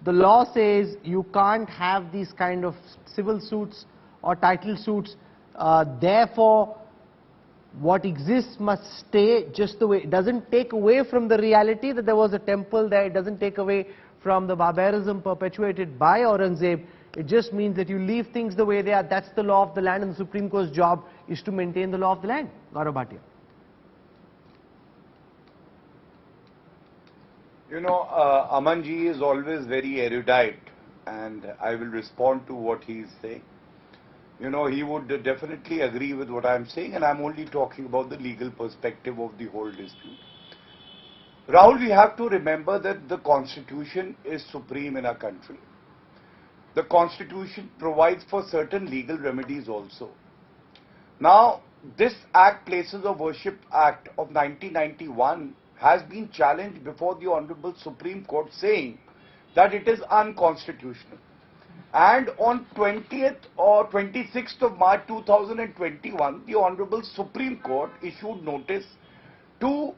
the law says you can't have these kind of civil suits or title suits. Therefore, what exists must stay just the way. It doesn't take away from the reality that there was a temple there. It doesn't take away from the barbarism perpetuated by Aurangzeb. It just means that you leave things the way they are. That's the law of the land, and the Supreme Court's job is to maintain the law of the land. Gaurav Bhatia. You know, Amanji is always very erudite, and I will respond to what he is saying. You know, he would definitely agree with what I'm saying, and I'm only talking about the legal perspective of the whole dispute. Rahul, we have to remember that the Constitution is supreme in our country. The Constitution provides for certain legal remedies also. Now, this Act, Places of Worship Act of 1991, has been challenged before the Honorable Supreme Court, saying that it is unconstitutional. And on 20th or 26th of March 2021, the Honorable Supreme Court issued notice to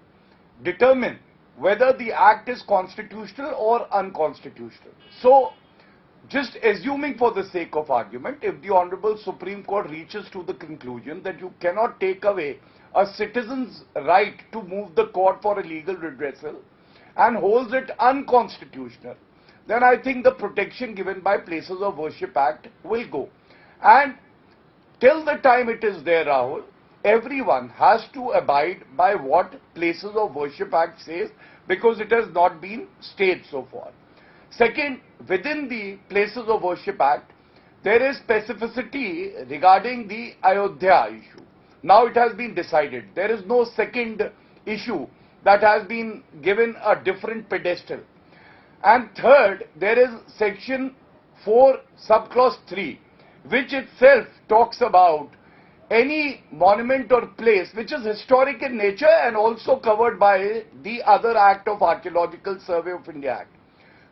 determine whether the Act is constitutional or unconstitutional. So, just assuming for the sake of argument, if the Honorable Supreme Court reaches to the conclusion that you cannot take away a citizen's right to move the court for a legal redressal and holds it unconstitutional, then I think the protection given by Places of Worship Act will go. And till the time it is there, Rahul, everyone has to abide by what Places of Worship Act says, because it has not been stayed so far. Second, within the Places of Worship Act, there is specificity regarding the Ayodhya issue. Now it has been decided. There is no second issue that has been given a different pedestal. And third, there is section 4, subclause 3, which itself talks about any monument or place which is historic in nature and also covered by the other Act of Archaeological Survey of India Act.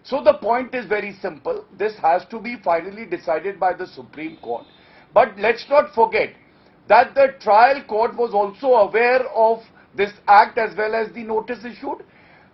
So the point is very simple. This has to be finally decided by the Supreme Court. But let's not forget that the trial court was also aware of this act as well as the notice issued.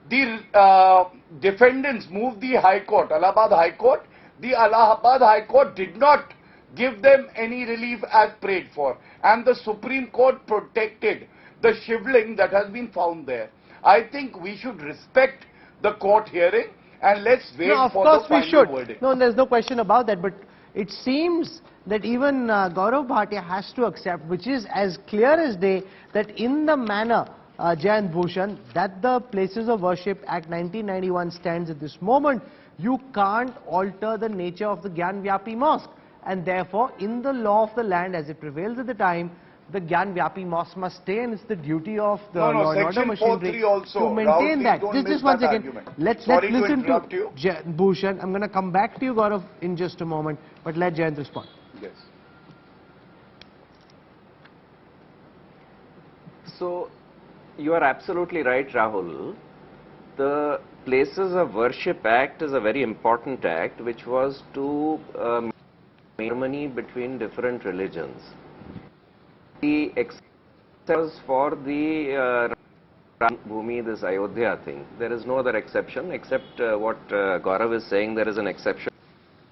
The defendants moved the High Court, Allahabad High Court. The Allahabad High Court did not give them any relief as prayed for, and the Supreme Court protected the shivling that has been found there. I think we should respect the court hearing, and let's wait for the final verdict. No, there's no question about that, but it seems that even Gaurav Bhatia has to accept, which is as clear as day, that in the manner, Jayant Bhushan, that the Places of Worship Act 1991 stands at this moment, you can't alter the nature of the Gyanvapi Mosque. And therefore, in the law of the land as it prevails at the time, the Gyanvapi Mosque must stay, and it's the duty of the law and order machinery to maintain that. Just one second. Let's listen to Jayant Bhushan. I'm going to come back to you, Gaurav, in just a moment, but let Jayant respond. Yes. So, you are absolutely right, Rahul. The Places of Worship Act is a very important act which was to harmony between different religions. The exceptions for the Bhumi, this Ayodhya thing, there is no other exception except what Gaurav is saying. There is an exception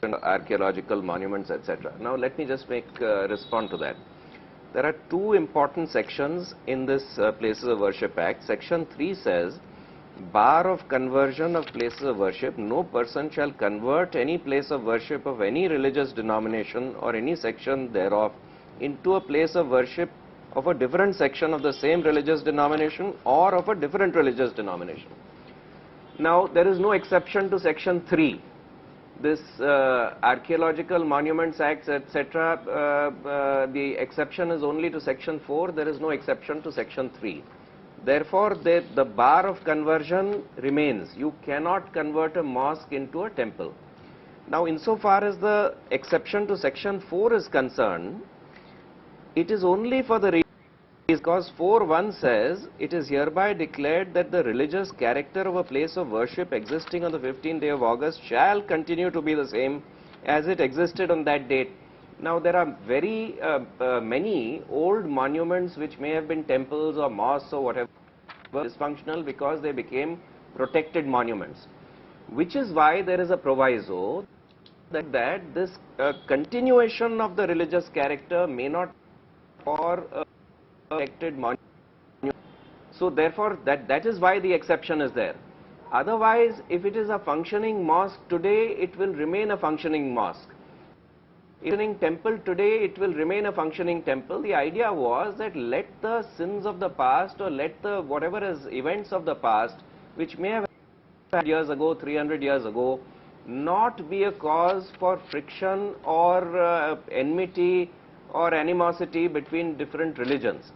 to archaeological monuments, etc. Now let me just respond to that. There are two important sections in this Places of Worship Act. Section 3 says, bar of conversion of places of worship, no person shall convert any place of worship of any religious denomination or any section thereof into a place of worship of a different section of the same religious denomination or of a different religious denomination. Now, there is no exception to section 3. This Archaeological Monuments Acts, etc., the exception is only to section 4. There is no exception to section 3. Therefore, the bar of conversion remains. You cannot convert a mosque into a temple. Now, insofar as the exception to section 4 is concerned, it is only for the because 4.1 says, it is hereby declared that the religious character of a place of worship existing on the 15th day of August shall continue to be the same as it existed on that date. Now, there are very many old monuments which may have been temples or mosques or whatever, dysfunctional because they became protected monuments. which is why there is a proviso that this continuation of the religious character may not or protected monument. So therefore that is why the exception is there. Otherwise, if it is a functioning mosque today, it will remain a functioning mosque. Functioning temple today, it will remain a functioning temple. The idea was that let the sins of the past, or let the whatever is events of the past, which may have happened years ago, 300 years ago, not be a cause for friction or enmity or animosity between different religions.